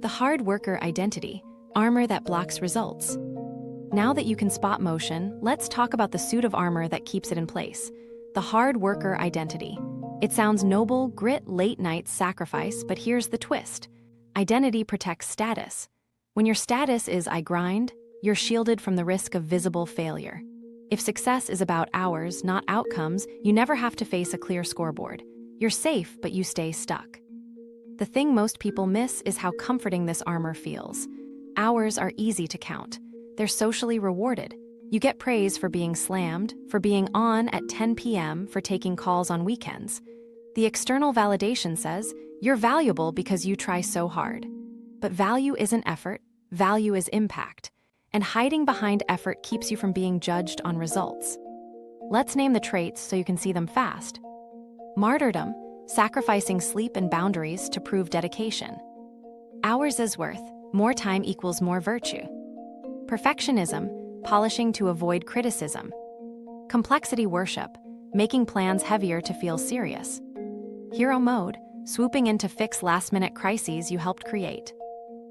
The hard worker identity, armor that blocks results. Now that you can spot motion, let's talk about the suit of armor that keeps it in place. The hard worker identity. It sounds noble, grit, late nights, sacrifice, but here's the twist. Identity protects status. When your status is I grind, you're shielded from the risk of visible failure. If success is about hours, not outcomes, you never have to face a clear scoreboard. You're safe, but you stay stuck. The thing most people miss is how comforting this armor feels. Hours are easy to count. They're socially rewarded. You get praise for being slammed, for being on at 10 p.m., for taking calls on weekends. The external validation says, you're valuable because you try so hard. But value isn't effort, value is impact. And hiding behind effort keeps you from being judged on results. Let's name the traits so you can see them fast. Martyrdom, sacrificing sleep and boundaries to prove dedication. Hours is worth, more time equals more virtue. Perfectionism, polishing to avoid criticism. Complexity worship, making plans heavier to feel serious. Hero mode, swooping in to fix last-minute crises you helped create.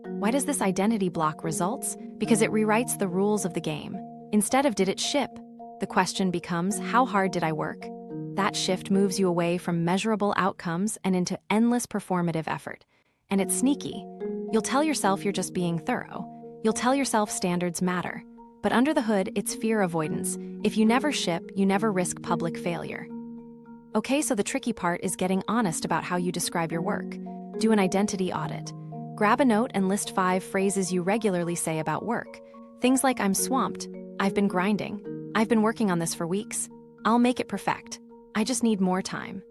Why does this identity block results? Because it rewrites the rules of the game. Instead of did it ship, the question becomes how hard did I work? That shift moves you away from measurable outcomes and into endless performative effort. And it's sneaky. You'll tell yourself you're just being thorough. You'll tell yourself standards matter. But under the hood, it's fear avoidance. If you never ship, you never risk public failure. Okay, so the tricky part is getting honest about how you describe your work. Do an identity audit. Grab a note and list 5 phrases you regularly say about work. Things like I'm swamped, I've been grinding, I've been working on this for weeks, I'll make it perfect, I just need more time.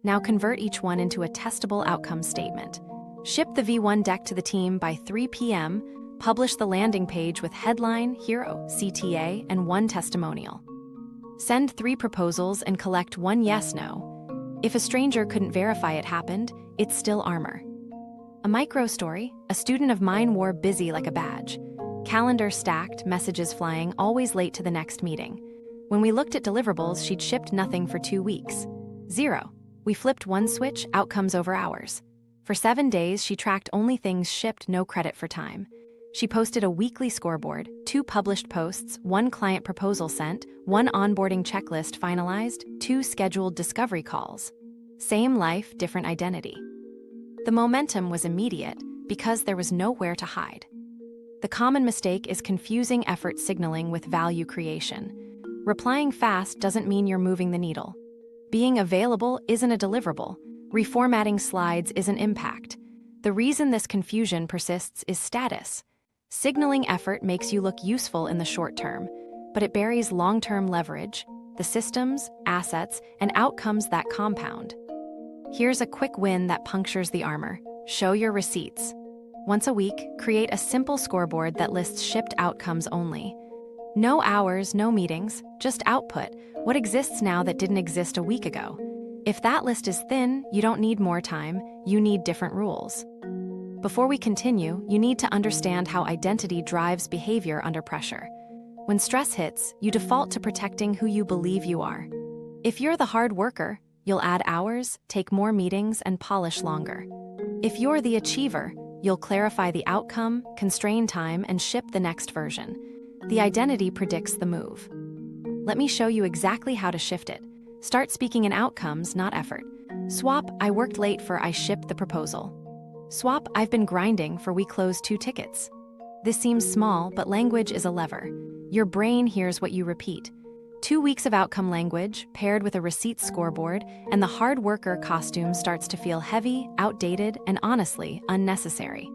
Now convert each one into a testable outcome statement. Ship the V1 deck to the team by 3 p.m., publish the landing page with headline, hero, CTA, and 1 testimonial. Send 3 proposals and collect 1 yes/no. If a stranger couldn't verify it happened, it's still armor. A micro story, a student of mine wore busy like a badge. Calendar stacked, messages flying, always late to the next meeting. When we looked at deliverables, she'd shipped nothing for 2 weeks. 0. We flipped one switch, outcomes over hours. For 7 days, she tracked only things shipped, no credit for time. She posted a weekly scoreboard, 2 published posts, 1 client proposal sent, 1 onboarding checklist finalized, 2 scheduled discovery calls. Same life, different identity. The momentum was immediate because there was nowhere to hide. The common mistake is confusing effort signaling with value creation. Replying fast doesn't mean you're moving the needle. Being available isn't a deliverable. Reformatting slides isn't impact. The reason this confusion persists is status. Signaling effort makes you look useful in the short term, but it buries long-term leverage, the systems, assets, and outcomes that compound. Here's a quick win that punctures the armor. Show your receipts. Once a week, create a simple scoreboard that lists shipped outcomes only. No hours, no meetings, just output. What exists now that didn't exist a week ago? If that list is thin, you don't need more time, you need different rules. Before we continue, you need to understand how identity drives behavior under pressure. When stress hits, you default to protecting who you believe you are. If you're the hard worker, you'll add hours, take more meetings, and polish longer. If you're the achiever, you'll clarify the outcome, constrain time, and ship the next version. The identity predicts the move. Let me show you exactly how to shift it. Start speaking in outcomes, not effort. Swap, I worked late for I shipped the proposal. Swap, I've been grinding for we closed 2 tickets. This seems small, but language is a lever. Your brain hears what you repeat. 2 weeks of outcome language, paired with a receipts scoreboard, and the hard worker costume starts to feel heavy, outdated, and honestly, unnecessary.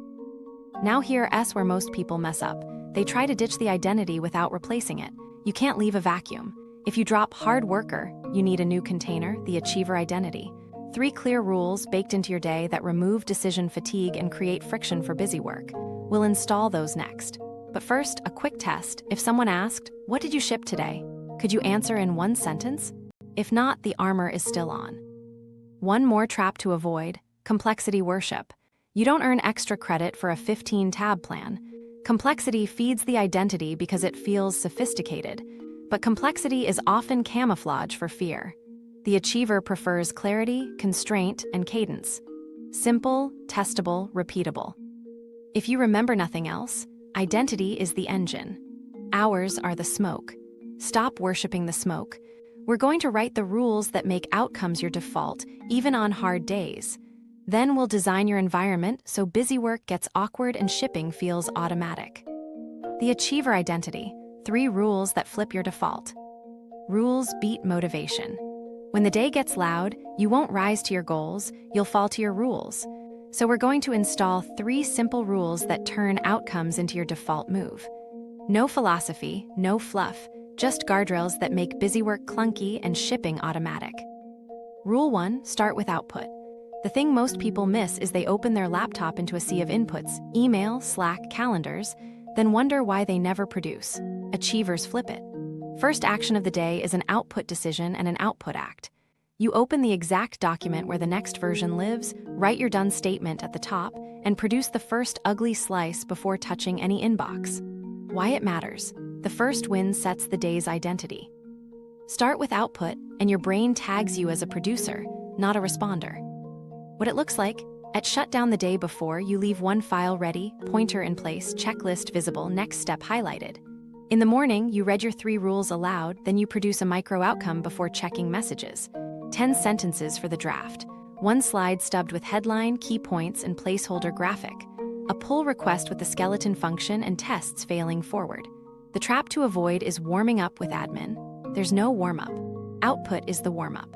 Now here's where most people mess up. They try to ditch the identity without replacing it. You can't leave a vacuum. If you drop hard worker, you need a new container, the achiever identity. 3 clear rules baked into your day that remove decision fatigue and create friction for busy work. We'll install those next. But first, a quick test. If someone asked, "What did you ship today?" Could you answer in 1 sentence? If not, the armor is still on. One more trap to avoid: complexity worship. You don't earn extra credit for a 15-tab plan. Complexity feeds the identity because it feels sophisticated. But complexity is often camouflage for fear. The achiever prefers clarity, constraint, and cadence. Simple, testable, repeatable. If you remember nothing else, identity is the engine. Hours are the smoke. Stop worshiping the smoke. We're going to write the rules that make outcomes your default, even on hard days. Then we'll design your environment so busy work gets awkward and shipping feels automatic. The Achiever Identity, 3 rules that flip your default. Rules beat motivation. When the day gets loud, you won't rise to your goals, you'll fall to your rules. So we're going to install 3 simple rules that turn outcomes into your default move. No philosophy, no fluff, just guardrails that make busy work clunky and shipping automatic. Rule 1, start with output. The thing most people miss is they open their laptop into a sea of inputs, email, Slack, calendars, then wonder why they never produce. Achievers flip it. First action of the day is an output decision and an output act. You open the exact document where the next version lives, write your done statement at the top, and produce the first ugly slice before touching any inbox. Why it matters. The first win sets the day's identity. Start with output, and your brain tags you as a producer, not a responder. What it looks like: at shutdown the day before, you leave one file ready, pointer in place, checklist visible, next step highlighted. In the morning, you read your 3 rules aloud, then you produce a micro outcome before checking messages. 10 sentences for the draft. 1 slide stubbed with headline, key points, and placeholder graphic. A pull request with the skeleton function and tests failing forward. The trap to avoid is warming up with admin. There's no warm-up. Output is the warm-up.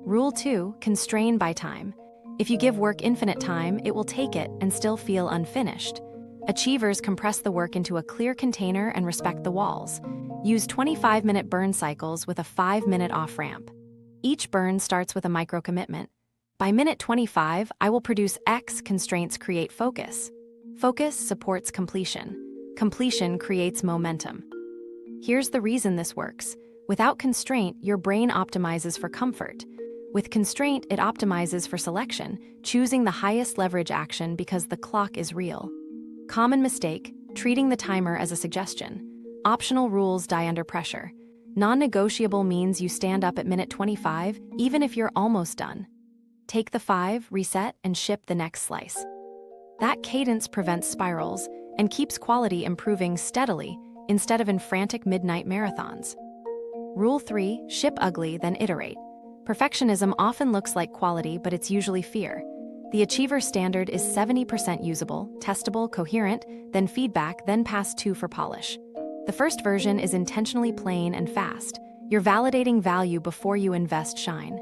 Rule 2, constrain by time. If you give work infinite time, it will take it and still feel unfinished. Achievers compress the work into a clear container and respect the walls. Use 25-minute burn cycles with a 5-minute off-ramp. Each burn starts with a micro-commitment. By minute 25, I will produce X. Constraints create focus. Focus supports completion. Completion creates momentum. Here's the reason this works. Without constraint, your brain optimizes for comfort. With constraint, it optimizes for selection, choosing the highest leverage action because the clock is real. Common mistake: treating the timer as a suggestion. Optional rules die under pressure. Non-negotiable means you stand up at minute 25, even if you're almost done. Take the 5, reset, and ship the next slice. That cadence prevents spirals and keeps quality improving steadily instead of in frantic midnight marathons. Rule 3, ship ugly, then iterate. Perfectionism often looks like quality, but it's usually fear. The Achiever standard is 70% usable, testable, coherent, then feedback, then pass 2 for polish. The first version is intentionally plain and fast. You're validating value before you invest shine.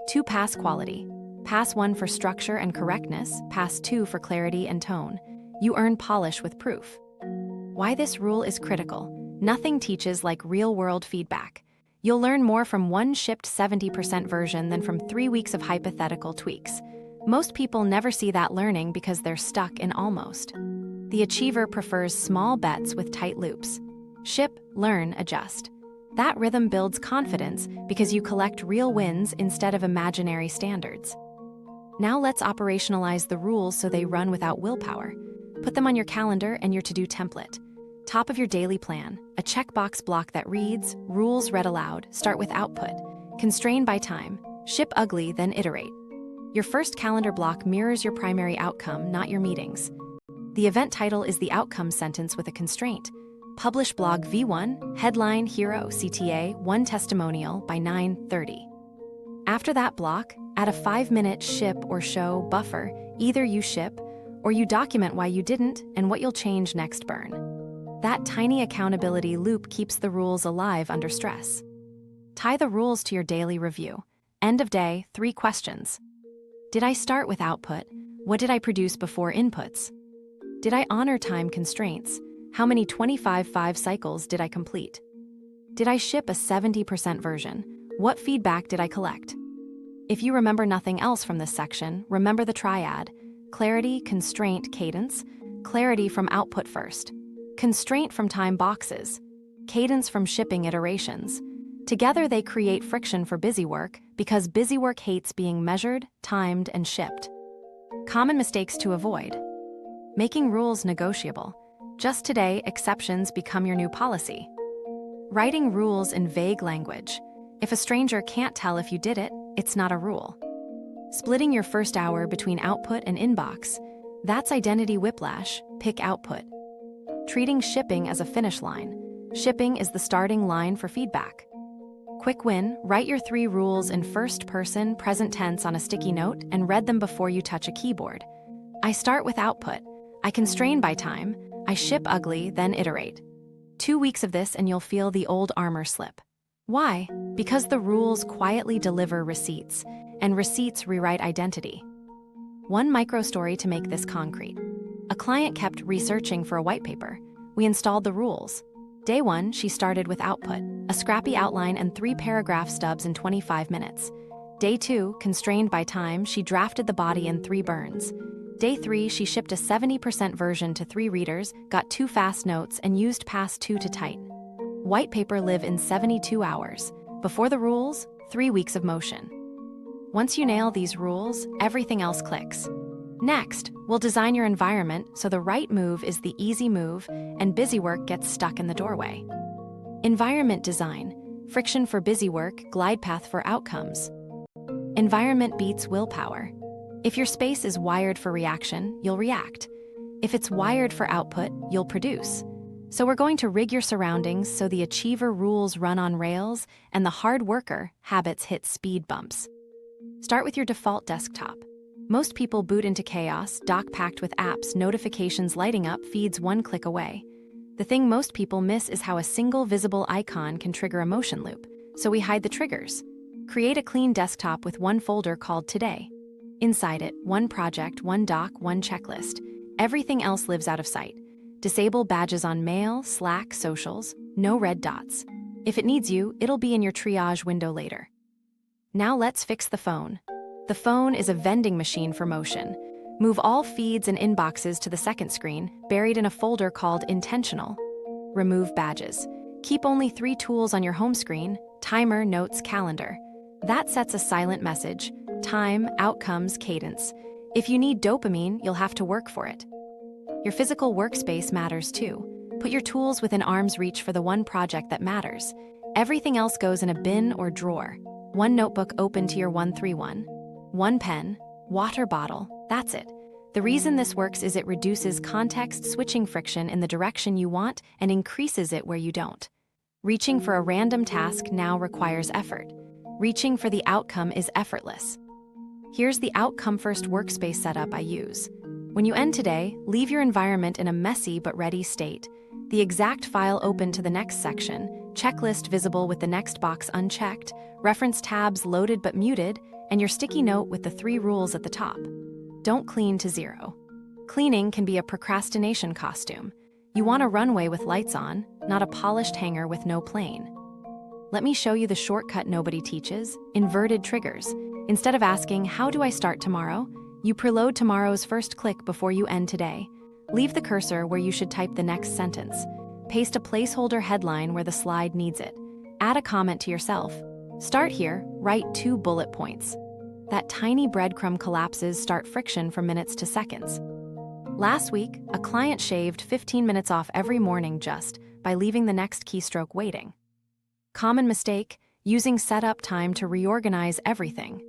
2 pass quality. Pass 1 for structure and correctness, pass 2 for clarity and tone. You earn polish with proof. Why this rule is critical: nothing teaches like real-world feedback. You'll learn more from one shipped 70% version than from 3 weeks of hypothetical tweaks. Most people never see that learning because they're stuck in almost. The Achiever prefers small bets with tight loops. Ship, learn, adjust. That rhythm builds confidence because you collect real wins instead of imaginary standards. Now let's operationalize the rules so they run without willpower. Put them on your calendar and your to-do template. Top of your daily plan, a checkbox block that reads, rules read aloud, start with output. Constrain by time, ship ugly, then iterate. Your first calendar block mirrors your primary outcome, not your meetings. The event title is the outcome sentence with a constraint. Publish blog V1, headline, hero, CTA, 1 testimonial by 9:30. After that block, add a 5-minute ship or show buffer. Either you ship, or you document why you didn't and what you'll change next burn. That tiny accountability loop keeps the rules alive under stress. Tie the rules to your daily review. End of day, 3 questions. Did I start with output? What did I produce before inputs? Did I honor time constraints? How many 25/5 cycles did I complete? Did I ship a 70% version? What feedback did I collect? If you remember nothing else from this section, remember the triad: clarity, constraint, cadence. Clarity from output first. Constraint from time boxes. Cadence from shipping iterations. Together they create friction for busy work because busy work hates being measured, timed, and shipped. Common mistakes to avoid. Making rules negotiable. Just today, exceptions become your new policy. Writing rules in vague language. If a stranger can't tell if you did it, it's not a rule. Splitting your first hour between output and inbox. That's identity whiplash, pick output. Treating shipping as a finish line. Shipping is the starting line for feedback. Quick win, write your 3 rules in first person, present tense on a sticky note and read them before you touch a keyboard. I start with output. I constrain by time. I ship ugly, then iterate. 2 weeks of this and you'll feel the old armor slip. Why? Because the rules quietly deliver receipts, and receipts rewrite identity. One micro story to make this concrete. A client kept researching for a white paper. We installed the rules. Day 1, she started with output, a scrappy outline and 3 paragraph stubs in 25 minutes. Day 2, constrained by time, she drafted the body in 3 burns. Day 3, she shipped a 70% version to 3 readers, got 2 fast notes, and used past 2 to type. White paper live in 72 hours. Before the rules, 3 weeks of motion. Once you nail these rules, everything else clicks. Next, we'll design your environment so the right move is the easy move and busy work gets stuck in the doorway. Environment design, friction for busy work, glide path for outcomes. Environment beats willpower. If your space is wired for reaction, you'll react. If it's wired for output, you'll produce. So we're going to rig your surroundings so the achiever rules run on rails and the hard worker habits hit speed bumps. Start with your default desktop. Most people boot into chaos, dock packed with apps, notifications lighting up, feeds 1 click away. The thing most people miss is how a single visible icon can trigger a motion loop, so we hide the triggers. Create a clean desktop with 1 folder called Today. Inside it, 1 project, 1 doc, 1 checklist. Everything else lives out of sight. Disable badges on Mail, Slack, socials, no red dots. If it needs you, it'll be in your triage window later. Now let's fix the phone. The phone is a vending machine for motion. Move all feeds and inboxes to the second screen, buried in a folder called Intentional. Remove badges. Keep only 3 tools on your home screen: timer, notes, calendar. That sets a silent message: time, outcomes, cadence. If you need dopamine, you'll have to work for it. Your physical workspace matters too. Put your tools within arm's reach for the 1 project that matters. Everything else goes in a bin or drawer. 1 notebook open to your 131. 1 pen, water bottle, that's it. The reason this works is it reduces context-switching friction in the direction you want and increases it where you don't. Reaching for a random task now requires effort. Reaching for the outcome is effortless. Here's the outcome-first workspace setup I use. When you end today, leave your environment in a messy but ready state. The exact file open to the next section, checklist visible with the next box unchecked, reference tabs loaded but muted, and your sticky note with the 3 rules at the top. Don't clean to 0. Cleaning can be a procrastination costume. You want a runway with lights on, not a polished hanger with no plane. Let me show you the shortcut nobody teaches: inverted triggers. Instead of asking, "How do I start tomorrow?" you preload tomorrow's first click before you end today. Leave the cursor where you should type the next sentence. Paste a placeholder headline where the slide needs it. Add a comment to yourself. Start here, write 2 bullet points. That tiny breadcrumb collapses start friction from minutes to seconds. Last week, a client shaved 15 minutes off every morning just by leaving the next keystroke waiting. Common mistake, using setup time to reorganize everything.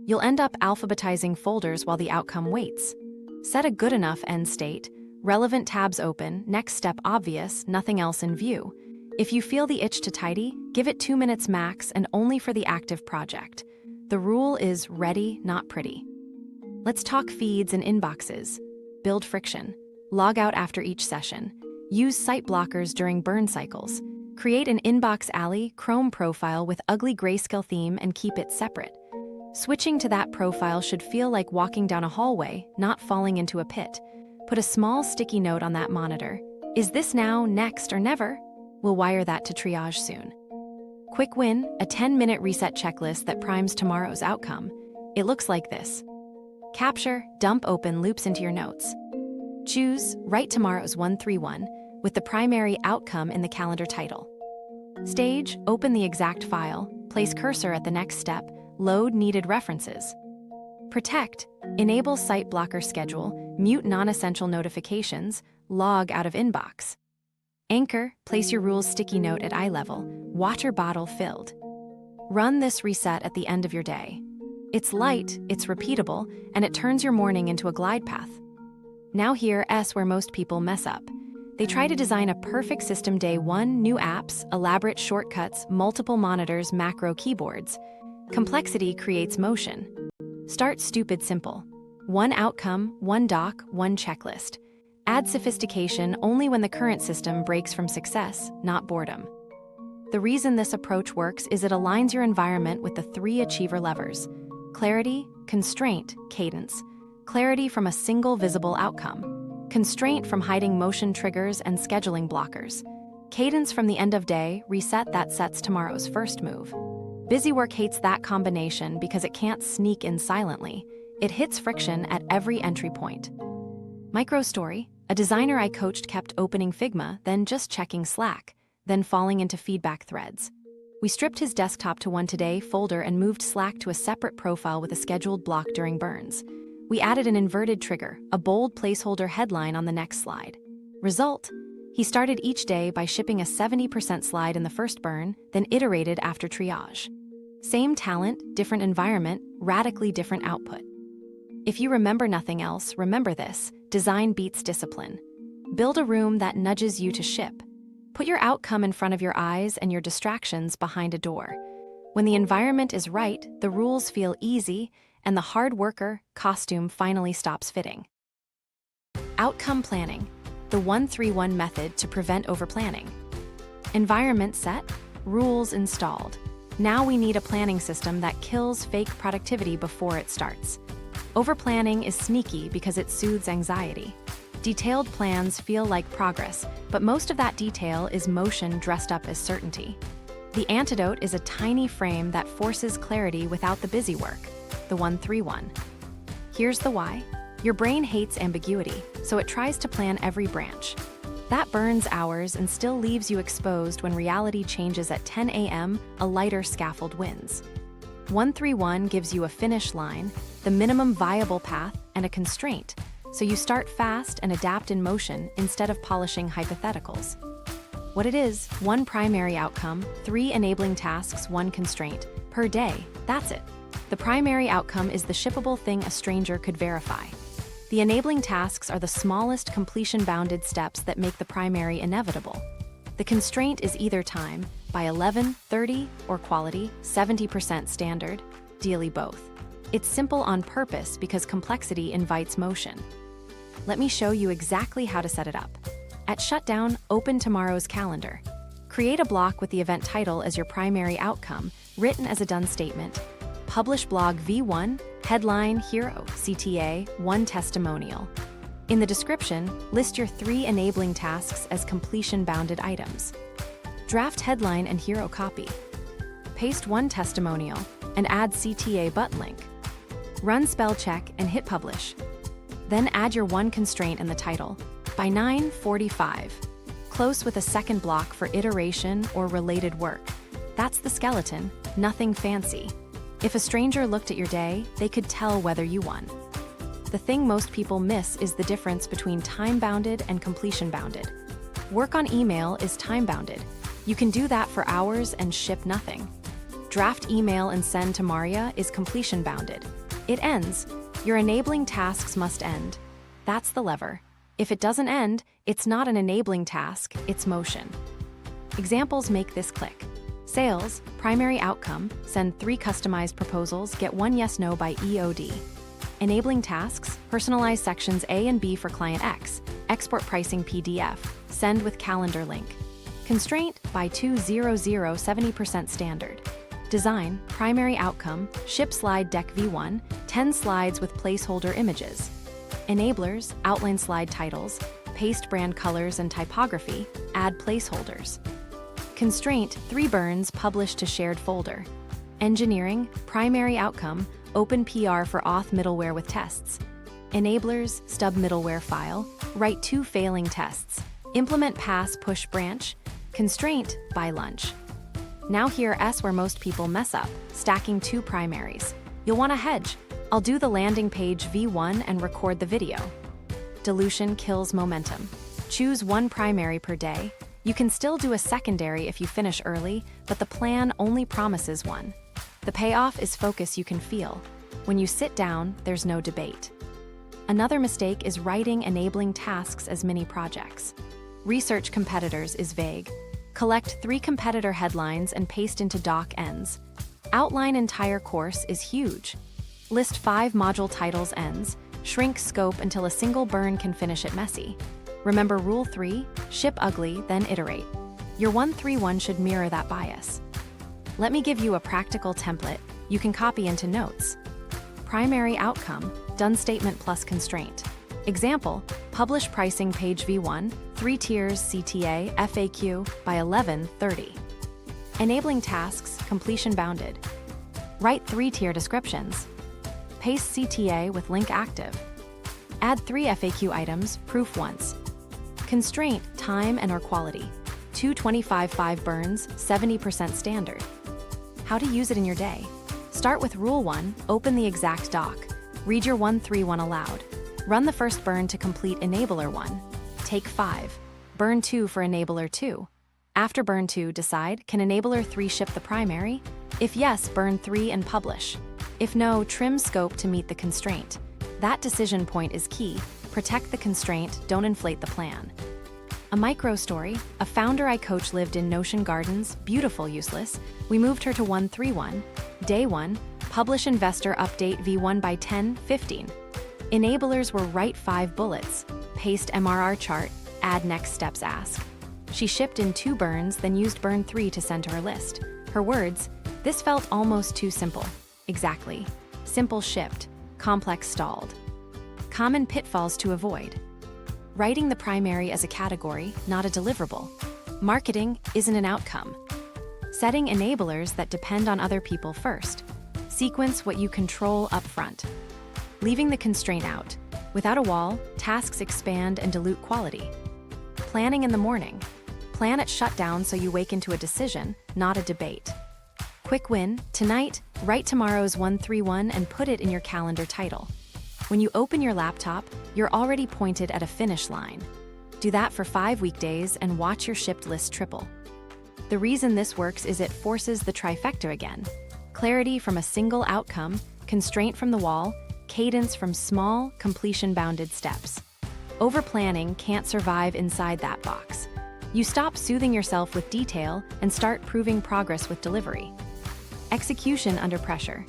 You'll end up alphabetizing folders while the outcome waits. Set a good enough end state, relevant tabs open, next step obvious, nothing else in view. If you feel the itch to tidy, give it 2 minutes max and only for the active project. The rule is ready, not pretty. Let's talk feeds and inboxes. Build friction. Log out after each session. Use site blockers during burn cycles. Create an inbox alley Chrome profile with ugly grayscale theme and keep it separate. Switching to that profile should feel like walking down a hallway, not falling into a pit. Put a small sticky note on that monitor. Is this now, next, or never? We'll wire that to triage soon. Quick win, a 10-minute reset checklist that primes tomorrow's outcome. It looks like this. Capture, dump open loops into your notes. Choose, write tomorrow's 131 with the primary outcome in the calendar title. Stage, open the exact file, place cursor at the next step, load needed references. Protect, enable site blocker schedule, mute non-essential notifications, log out of inbox. Anchor, place your rules sticky note at eye level, water bottle filled. Run this reset at the end of your day. It's light, it's repeatable, and it turns your morning into a glide path. Now here's where most people mess up. They try to design a perfect system day one, new apps, elaborate shortcuts, multiple monitors, macro keyboards. Complexity creates motion. Start stupid simple. One outcome, one doc, one checklist. Add sophistication only when the current system breaks from success, not boredom. The reason this approach works is it aligns your environment with the 3 achiever levers: clarity, constraint, cadence. Clarity from a single visible outcome. Constraint from hiding motion triggers and scheduling blockers. Cadence from the end of day, reset that sets tomorrow's first move. Busywork hates that combination because it can't sneak in silently. It hits friction at every entry point. Micro story: a designer I coached kept opening Figma, then just checking Slack, then falling into feedback threads. We stripped his desktop to one today folder and moved Slack to a separate profile with a scheduled block during burns. We added an inverted trigger, a bold placeholder headline on the next slide. Result: he started each day by shipping a 70% slide in the first burn, then iterated after triage. Same talent, different environment, radically different output. If you remember nothing else, remember this: design beats discipline. Build a room that nudges you to ship. Put your outcome in front of your eyes and your distractions behind a door. When the environment is right, the rules feel easy, and the hard worker costume finally stops fitting. Outcome planning, the 1-3-1 method to prevent overplanning. Environment set, rules installed. Now we need a planning system that kills fake productivity before it starts. Overplanning is sneaky because it soothes anxiety. Detailed plans feel like progress, but most of that detail is motion dressed up as certainty. The antidote is a tiny frame that forces clarity without the busy work, the 1-3-1. Here's the why. Your brain hates ambiguity, so it tries to plan every branch. That burns hours and still leaves you exposed when reality changes at 10 a.m., a lighter scaffold wins. 1-3-1 gives you a finish line, the minimum viable path, and a constraint, so you start fast and adapt in motion instead of polishing hypotheticals. What it is: 1 primary outcome, 3 enabling tasks, 1 constraint per day. That's it. The primary outcome is the shippable thing a stranger could verify. The enabling tasks are the smallest completion-bounded steps that make the primary inevitable. The constraint is either time, by 11, 30, or quality, 70% standard, ideally both. It's simple on purpose because complexity invites motion. Let me show you exactly how to set it up. At shutdown, open tomorrow's calendar. Create a block with the event title as your primary outcome, written as a done statement. Publish blog V1, headline, hero, CTA, 1 testimonial. In the description, list your 3 enabling tasks as completion-bounded items. Draft headline and hero copy. Paste 1 testimonial and add CTA button link. Run spell check and hit publish. Then add your 1 constraint in the title. By 9:45. Close with a second block for iteration or related work. That's the skeleton, nothing fancy. If a stranger looked at your day, they could tell whether you won. The thing most people miss is the difference between time-bounded and completion-bounded. Work on email is time-bounded. You can do that for hours and ship nothing. Draft email and send to Maria is completion-bounded. It ends. Your enabling tasks must end. That's the lever. If it doesn't end, it's not an enabling task, it's motion. Examples make this click. Sales, primary outcome, send 3 customized proposals, get 1 yes/no by EOD. Enabling tasks, personalize sections A and B for client X, export pricing PDF, send with calendar link. Constraint, by 200 70% standard. Design, primary outcome, ship slide deck V1, 10 slides with placeholder images. Enablers, outline slide titles, paste brand colors and typography, add placeholders. Constraint, 3 burns published to shared folder. Engineering, primary outcome, open PR for auth middleware with tests. Enablers, stub middleware file, write 2 failing tests. Implement pass push branch. Constraint, by lunch. Now here's where most people mess up, stacking 2 primaries. You'll want to hedge. I'll do the landing page V1 and record the video. Dilution kills momentum. Choose 1 primary per day. You can still do a secondary if you finish early, but the plan only promises 1. The payoff is focus you can feel. When you sit down, there's no debate. Another mistake is writing enabling tasks as mini projects. Research competitors is vague. Collect 3 competitor headlines and paste into doc ends. Outline entire course is huge. List 5 module titles ends. Shrink scope until a single burn can finish it messy. Remember Rule 3, ship ugly, then iterate. Your 1-3-1 should mirror that bias. Let me give you a practical template you can copy into notes. Primary outcome, done statement plus constraint. Example, publish pricing page V1, 3 tiers CTA, FAQ by 11:30. Enabling tasks, completion bounded. Write 3-tier descriptions. Paste CTA with link active. Add 3 FAQ items, proof once. Constraint, time and/or quality. 225/5 burns, 70% standard. How to use it in your day. Start with Rule 1, open the exact doc. Read your 1-3-1 aloud. Run the first burn to complete Enabler 1. Take 5. Burn 2 for Enabler 2. After burn 2, decide, can Enabler 3 ship the primary? If yes, burn 3 and publish. If no, trim scope to meet the constraint. That decision point is key. Protect the constraint, don't inflate the plan. A micro story, a founder I coach lived in Notion Gardens, beautiful, useless. We moved her to 1-3-1. Day 1, publish investor update V1 by 10:15. Enablers were write 5 bullets, paste MRR chart, add next steps ask. She shipped in 2 burns, then used burn 3 to send to her list. Her words, this felt almost too simple. Exactly. Simple shipped, complex stalled. Common pitfalls to avoid. Writing the primary as a category, not a deliverable. Marketing isn't an outcome. Setting enablers that depend on other people first. Sequence what you control upfront. Leaving the constraint out. Without a wall, tasks expand and dilute quality. Planning in the morning. Plan at shutdown so you wake into a decision, not a debate. Quick win, tonight, write tomorrow's 1-3-1 and put it in your calendar title. When you open your laptop, you're already pointed at a finish line. Do that for 5 weekdays and watch your shipped list triple. The reason this works is it forces the trifecta again. Clarity from a single outcome, constraint from the wall, cadence from small, completion-bounded steps. Overplanning can't survive inside that box. You stop soothing yourself with detail and start proving progress with delivery. Execution under pressure.